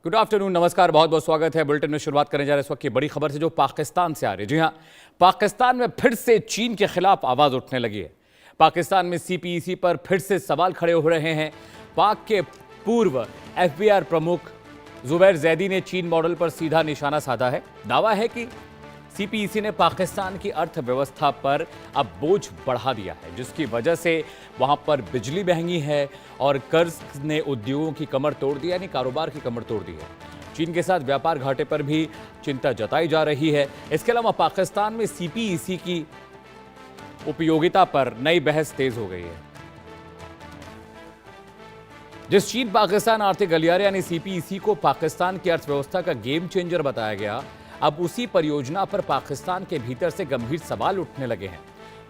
Good afternoon, नमस्कार, बहुत बहुत स्वागत है। बुलेटिन में शुरुआत करने जा रहे हैं इस वक्त की बड़ी खबर से जो पाकिस्तान से आ रही है। जी हां, पाकिस्तान में फिर से चीन के खिलाफ आवाज उठने लगी है। पाकिस्तान में सीपीईसी पर फिर से सवाल खड़े हो रहे हैं। पाक के पूर्व एफबीआर प्रमुख जुबैर जैदी ने चीन मॉडल पर सीधा निशाना साधा है। दावा है कि सीपीईसी ने पाकिस्तान की अर्थव्यवस्था पर अब बोझ बढ़ा दिया है, जिसकी वजह से वहां पर बिजली महंगी है और कर्ज ने उद्योगों की कमर तोड़ दी, यानी कारोबार की कमर तोड़ दी है। चीन के साथ व्यापार घाटे पर भी चिंता जताई जा रही है। इसके अलावा पाकिस्तान में सीपीईसी की उपयोगिता पर नई बहस तेज हो गई है। जिस चीन पाकिस्तान आर्थिक गलियारे यानी सीपीईसी को पाकिस्तान की अर्थव्यवस्था का गेम चेंजर बताया गया, अब उसी परियोजना पर पाकिस्तान के भीतर से गंभीर सवाल उठने लगे हैं।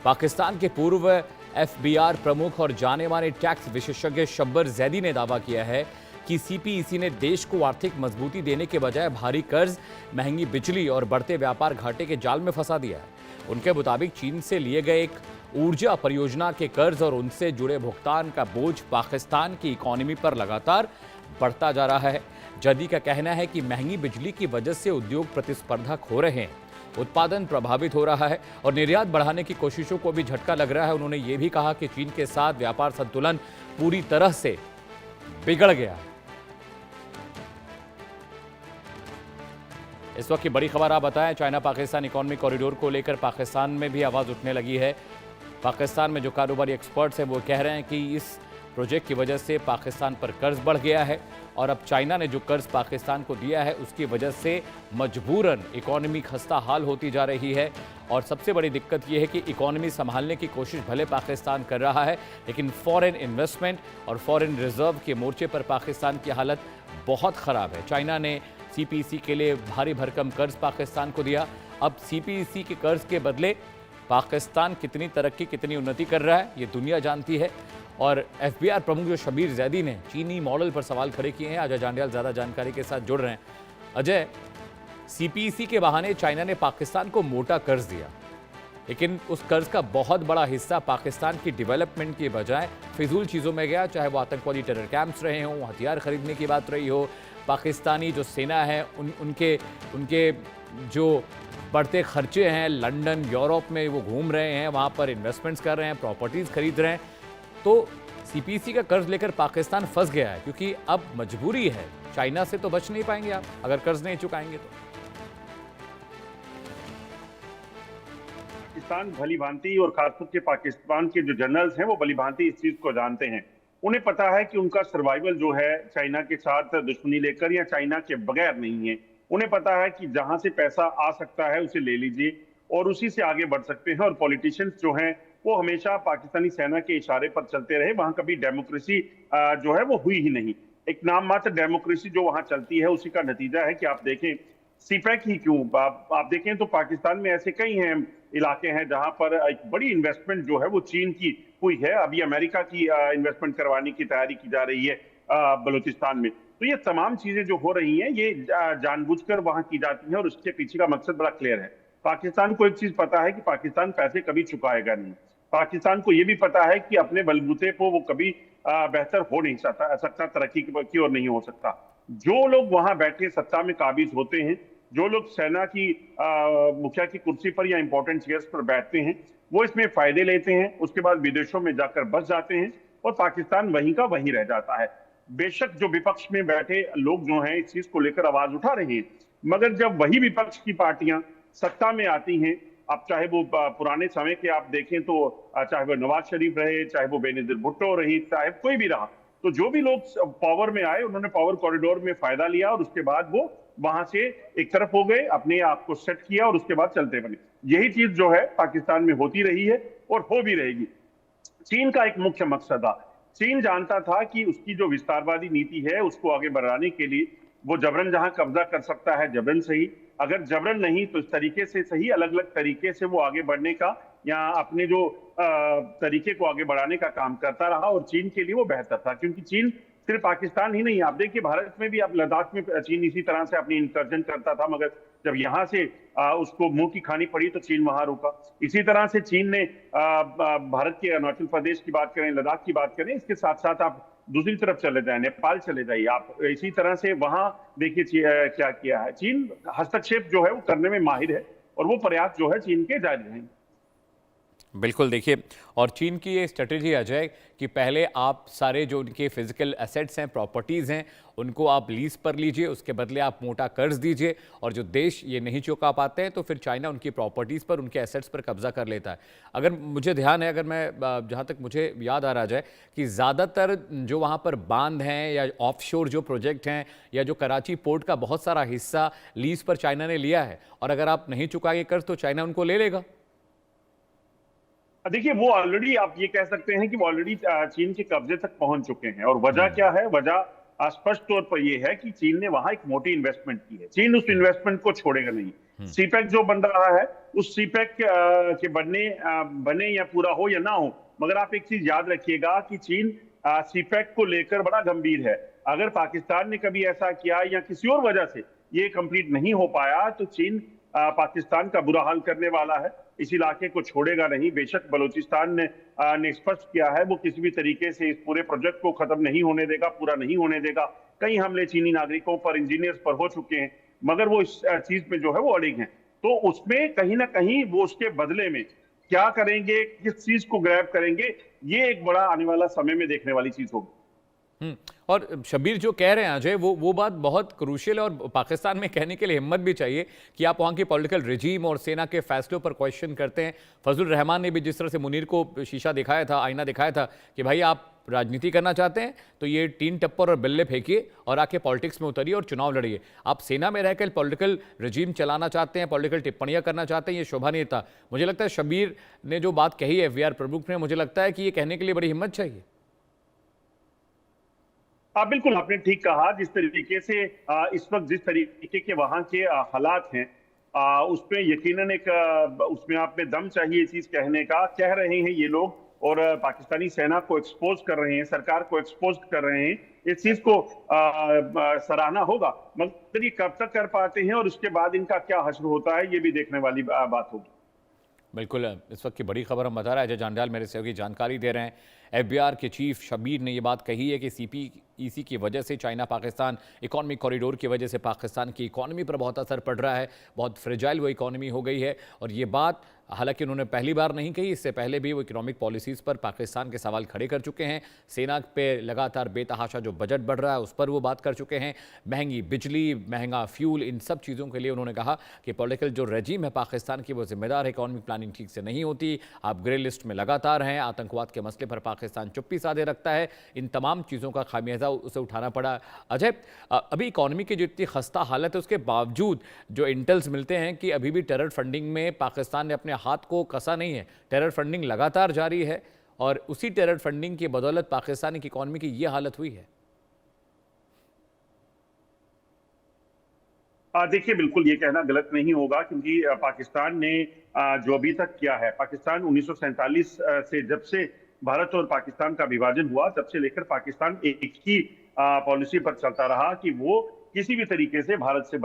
पाकिस्तान के पूर्व एफबीआर प्रमुख और जाने माने टैक्स विशेषज्ञ शब्बर जैदी ने दावा किया है कि सीपीईसी ने देश को आर्थिक मजबूती देने के बजाय भारी कर्ज, महंगी बिजली और बढ़ते व्यापार घाटे के जाल में फंसा दिया है। उनके मुताबिक चीन से लिए गए एक ऊर्जा परियोजना के कर्ज और उनसे जुड़े भुगतान का बोझ पाकिस्तान की इकोनॉमी पर लगातार बढ़ता जा रहा है। जदी का कहना है कि महंगी बिजली की वजह से उद्योग प्रतिस्पर्धा खो रहे हैं, उत्पादन प्रभावित हो रहा है और निर्यात बढ़ाने की कोशिशों को भी झटका लग रहा है। उन्होंने ये भी कहा कि चीन के साथ व्यापार संतुलन पूरी तरह से बिगड़ गया है। इस वक्त की बड़ी खबर आप बताएं, चाइना पाकिस्तान इकोनॉमिक कॉरिडोर को लेकर पाकिस्तान में भी आवाज उठने लगी है। पाकिस्तान में जो कारोबारी एक्सपर्ट्स हैं वो कह रहे हैं कि इस प्रोजेक्ट की वजह से पाकिस्तान पर कर्ज बढ़ गया है और अब चाइना ने जो कर्ज पाकिस्तान को दिया है उसकी वजह से मजबूरन इकोनॉमी खस्ता हाल होती जा रही है। और सबसे बड़ी दिक्कत यह है कि इकोनॉमी संभालने की कोशिश भले पाकिस्तान कर रहा है, लेकिन फॉरेन इन्वेस्टमेंट और फॉरेन रिजर्व के मोर्चे पर पाकिस्तान की हालत बहुत ख़राब है। चाइना ने सीपीईसी के लिए भारी भरकम कर्ज पाकिस्तान को दिया। अब सीपीईसी के कर्ज के बदले पाकिस्तान कितनी तरक्की, कितनी उन्नति कर रहा है, ये दुनिया जानती है। और एफबीआर प्रमुख जो शब्बीर जैदी ने चीनी मॉडल पर सवाल खड़े किए हैं। अजय जांडियाल ज़्यादा जानकारी के साथ जुड़ रहे हैं। अजय, सीपीईसी के बहाने चाइना ने पाकिस्तान को मोटा कर्ज दिया, लेकिन उस कर्ज का बहुत बड़ा हिस्सा पाकिस्तान की डेवलपमेंट के बजाय फिजूल चीज़ों में गया, चाहे वो आतंकवादी टेरर कैंप्स रहे हों, हथियार खरीदने की बात रही हो, पाकिस्तानी जो सेना है उनके जो बढ़ते खर्चे हैं, लंदन यूरोप में वो घूम रहे हैं, वहाँ पर इन्वेस्टमेंट्स कर रहे हैं, प्रॉपर्टीज़ खरीद रहे हैं। तो सीपीईसी का कर्ज लेकर पाकिस्तान फंस गया है, क्योंकि अब मजबूरी है। चाइना से तो बच नहीं पाएंगे आप अगर कर्ज नहीं चुकाएंगे तो। पाकिस्तान भली भांति और खासतौर के पाकिस्तान के जो जनरल्स हैं वो भली भांति इस चीज को जानते हैं। उन्हें पता है कि उनका सर्वाइवल जो है चाइना के साथ दुश्मनी लेकर या चाइना के बगैर नहीं है। उन्हें पता है कि जहां से पैसा आ सकता है उसे ले लीजिए और उसी से आगे बढ़ सकते हैं। और पॉलिटिशियंस जो हैं वो हमेशा पाकिस्तानी सेना के इशारे पर चलते रहे। वहां कभी डेमोक्रेसी जो है वो हुई ही नहीं। एक नाम मात्र डेमोक्रेसी जो वहां चलती है उसी का नतीजा है कि आप देखें सीपैक ही क्यों, आप देखें तो पाकिस्तान में ऐसे कई हैं इलाके हैं जहां पर एक बड़ी इन्वेस्टमेंट जो है वो चीन की हुई है। अभी अमेरिका की इन्वेस्टमेंट करवाने की तैयारी की जा रही है बलूचिस्तान में। तो ये तमाम चीजें जो हो रही हैं ये जानबूझकर वहां की जाती हैं और उसके पीछे का मकसद बड़ा क्लियर है। पाकिस्तान को एक चीज पता है कि पाकिस्तान पैसे कभी चुकाएगा नहीं। पाकिस्तान को यह भी पता है कि अपने बलबूते को वो कभी बेहतर हो नहीं सकता, तरक्की की ओर नहीं हो सकता। जो लोग वहां बैठे सत्ता में काबिज होते हैं, जो लोग सेना की मुखिया की कुर्सी पर या इंपॉर्टेंट चेयर्स पर बैठते हैं, वो इसमें फायदे लेते हैं, उसके बाद विदेशों में जाकर बस जाते हैं और पाकिस्तान वहीं का वहीं रह जाता है। बेशक जो विपक्ष में बैठे लोग जो हैं इस चीज को लेकर आवाज उठा रहे हैं, मगर जब वही विपक्ष की पार्टियां सत्ता में आती हैं, अब चाहे वो पुराने समय के आप देखें तो चाहे वो नवाज शरीफ रहे, चाहे वो बेनजीर भुट्टो रही, चाहे कोई भी रहा, तो जो भी लोग पावर में आए उन्होंने पावर कॉरिडोर में फायदा लिया और उसके बाद वो वहां से एक तरफ हो गए, अपने आप को सेट किया और उसके बाद चलते बने। यही चीज जो है पाकिस्तान में होती रही है और हो भी रहेगी। चीन का एक मुख्य मकसद था, चीन जानता था कि उसकी जो विस्तारवादी नीति है उसको आगे बढ़ाने के लिए वो जबरन जहां कब्जा कर सकता है जबरन सही, अगर जबरन नहीं तो इस तरीके से सही, अलग अलग तरीके से वो आगे बढ़ने का या अपने जो तरीके को आगे बढ़ाने का काम करता रहा। और चीन के लिए वो बेहतर था, क्योंकि चीन सिर्फ पाकिस्तान ही नहीं, आप देखिए भारत में भी, अब लद्दाख में चीन इसी तरह से अपनी इंसर्जन करता था, मगर जब यहाँ से उसको मुंह की खानी पड़ी तो चीन वहां रुका। इसी तरह से चीन ने भारत के अरुणाचल प्रदेश की बात करें, लद्दाख की बात करें, इसके साथ साथ आप दूसरी तरफ चले जाए, नेपाल चले जाइए आप, इसी तरह से वहां देखिए क्या किया है चीन। हस्तक्षेप जो है वो करने में माहिर है और वो प्रयास जो है चीन के जारी रहेंगे। बिल्कुल देखिए, और चीन की ये स्ट्रेटेजी अजय कि पहले आप सारे जो उनके फिजिकल एसेट्स हैं, प्रॉपर्टीज़ हैं, उनको आप लीज पर लीजिए, उसके बदले आप मोटा कर्ज दीजिए, और जो देश ये नहीं चुका पाते हैं तो फिर चाइना उनकी प्रॉपर्टीज़ पर, उनके एसेट्स पर कब्जा कर लेता है। अगर मुझे ध्यान है, अगर मैं जहाँ तक मुझे याद आ रहा जाए कि ज़्यादातर जो वहाँ पर बांध हैं या ऑफशोर जो प्रोजेक्ट हैं या जो कराची पोर्ट का बहुत सारा हिस्सा लीज पर चाइना ने लिया है, और अगर आप नहीं चुकाएंगे कर्ज तो चाइना उनको ले लेगा। देखिए वो ऑलरेडी आप ये कह सकते हैं कि वो ऑलरेडी चीन के कब्जे तक पहुंच चुके हैं। और वजह क्या है? वजह स्पष्ट तौर पर यह है कि चीन ने वहां एक मोटी इन्वेस्टमेंट की है। चीन उस इन्वेस्टमेंट को छोड़ेगा नहीं। सीपैक जो बन रहा है, उस सीपैक के बने या पूरा हो या ना हो, मगर आप एक चीज याद रखिएगा कि चीन सीपैक को लेकर बड़ा गंभीर है। अगर पाकिस्तान ने कभी ऐसा किया या किसी और वजह से ये कंप्लीट नहीं हो पाया तो चीन पाकिस्तान का बुरा हाल करने वाला है। इस इलाके को छोड़ेगा नहीं। बेशक बलूचिस्तान ने स्पष्ट किया है वो किसी भी तरीके से इस पूरे प्रोजेक्ट को खत्म नहीं होने देगा, पूरा नहीं होने देगा। कई हमले चीनी नागरिकों पर, इंजीनियर्स पर हो चुके हैं, मगर वो इस चीज में जो है वो अड़िग हैं। तो उसमें कहीं ना कहीं वो उसके बदले में क्या करेंगे, किस चीज को ग्रैब करेंगे, ये एक बड़ा आने वाला समय में देखने वाली चीज होगी। और शबीर जो कह रहे हैं अजय, वो बात बहुत क्रूशियल है, और पाकिस्तान में कहने के लिए हिम्मत भी चाहिए कि आप वहाँ की पॉलिटिकल रिजीम और सेना के फैसलों पर क्वेश्चन करते हैं। फजलुर रहमान ने भी जिस तरह से मुनीर को शीशा दिखाया था, आईना दिखाया था कि भाई आप राजनीति करना चाहते हैं तो ये टीन टप्पर और बिल्ले फेंकिए और आके पॉलिटिक्स में उतरिए और चुनाव लड़िए। आप सेना में रहकर पॉलिटिकल रिजीम चलाना चाहते हैं, पॉलिटिकल टिप्पणियां करना चाहते हैं, ये शोभा नहीं था। मुझे लगता है शबीर ने जो बात कही है, FVR प्रमुख ने, मुझे लगता है कि ये कहने के लिए बड़ी हिम्मत चाहिए। बिल्कुल आपने ठीक कहा। जिस तरीके से इस वक्त जिस तरीके के वहां के हालात हैं, उसमें यकीनन एक उसमें आप में दम चाहिए चीज कहने का। कह रहे हैं ये लोग और पाकिस्तानी सेना को एक्सपोज कर रहे हैं, सरकार को एक्सपोज कर रहे हैं। इस चीज को सराहना होगा, मगर ये कब तक कर पाते हैं और उसके बाद इनका क्या हश्र होता है, ये भी देखने वाली बात होगी। बिल्कुल, इस वक्त की बड़ी खबर हम बता रहे हैं, अजय जांडियाल मेरे सहयोगी जानकारी दे रहे हैं। FBR के चीफ शबीर ने ये बात कही है कि CPEC की वजह से, चाइना पाकिस्तान इकॉनमिक कॉरिडोर की वजह से पाकिस्तान की इकॉनमी पर बहुत असर पड़ रहा है, बहुत फ्रेजाइल वो इकॉनमी हो गई है। और ये बात हालांकि उन्होंने पहली बार नहीं कही, इससे पहले भी वो इकोनॉमिक पॉलिसीज़ पर पाकिस्तान के सवाल खड़े कर चुके हैं। सेना पे लगातार बेतहाशा जो बजट बढ़ रहा है उस पर वो बात कर चुके हैं। महंगी बिजली, महंगा फ्यूल, इन सब चीज़ों के लिए उन्होंने कहा कि पॉलिटिकल जो रजीम है पाकिस्तान की वो जिम्मेदार है, इकॉनमिक प्लानिंग ठीक से नहीं होती, आप ग्रे लिस्ट में लगातार हैं, आतंकवाद के मसले पर पाकिस्तान चुप्पी साधे रखता है। इन तमाम चीज़ों का खामियाजा उसे उठाना पड़ा। अजय, अभी इकॉनमी की जो इतनी खस्ता हालत है उसके बावजूद जो इंटेल्स मिलते हैं कि अभी भी टेरर फंडिंग में पाकिस्तान ने अपने हाथ को कसा नहीं है, टेरर फंडिंग लगातार जारी है, और उसी टेरर फंडिंग की बदौलत पाकिस्तान की इकॉनमी की ये हालत हुई है। देखिए बिल्कुल ये कहना गलत नहीं होगा, क्योंकि पाकिस्तान ने जो अभी तक किया है, पाकिस्तान 1947 से, जब से भारत और पाकिस्तान का विभाजन हुआ, तब से लेकर पाकिस्तान एक ही पॉलिसी पर चलता रहा कि वो किसी भी तरीके से भारत से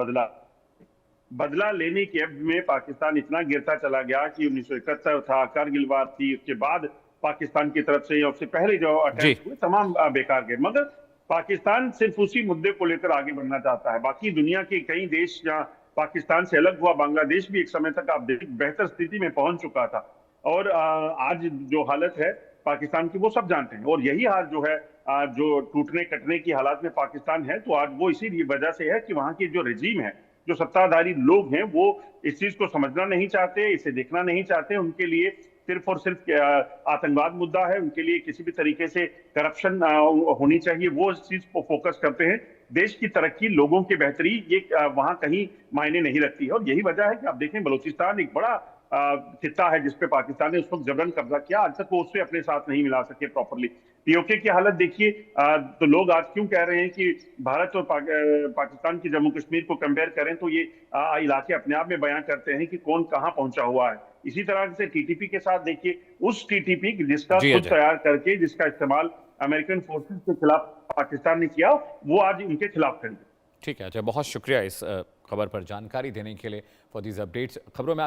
बदला लेने के एवज में पाकिस्तान इतना गिरता चला गया कि 1971 था, कारगिल वार थी, उसके बाद पाकिस्तान की तरफ से, उससे पहले जो अटैक हुए तमाम बेकार गए। मगर पाकिस्तान सिर्फ उसी मुद्दे को लेकर आगे बढ़ना चाहता है। बाकी दुनिया के कई देश जहां पाकिस्तान से अलग हुआ, बांग्लादेश भी एक समय तक आप देख बेहतर स्थिति में पहुंच चुका था, और आज जो हालत है पाकिस्तान की वो सब जानते हैं। और यही हाल जो है, जो टूटने कटने की हालात में पाकिस्तान है, तो आज वो इसी वजह से है कि वहां की जो रजीम है, जो सत्ताधारी लोग हैं, वो इस चीज को समझना नहीं चाहते, इसे देखना नहीं चाहते। उनके लिए सिर्फ और सिर्फ आतंकवाद मुद्दा है, उनके लिए किसी भी तरीके से करप्शन होनी चाहिए, वो इस चीज को फोकस करते हैं। देश की तरक्की, लोगों की बेहतरी, ये वहां कहीं मायने नहीं रखती है। और यही वजह है कि आप देखें बलूचिस्तान एक बड़ा खित्ता है जिसपे पाकिस्तान ने उस वक्त जबरन कब्जा किया, आज तक वो उससे अपने साथ नहीं मिला सके प्रॉपरली। POK की हालत देखिए, तो लोग आज क्यों कह रहे हैं कि भारत और पाकिस्तान की जम्मू कश्मीर को कंपेयर करें, तो ये इलाके अपने आप में बयां करते हैं कि कौन कहां पहुंचा हुआ है। इसी तरह से TTP के साथ देखिए, उस TTP जिसका खुद तैयार करके, जिसका इस्तेमाल अमेरिकन फोर्सेस के खिलाफ पाकिस्तान ने किया, वो आज उनके खिलाफ खड़ी। ठीक है, अच्छा, बहुत शुक्रिया इस खबर पर जानकारी देने के लिए, फॉर दीज अपडेट्स। खबरों में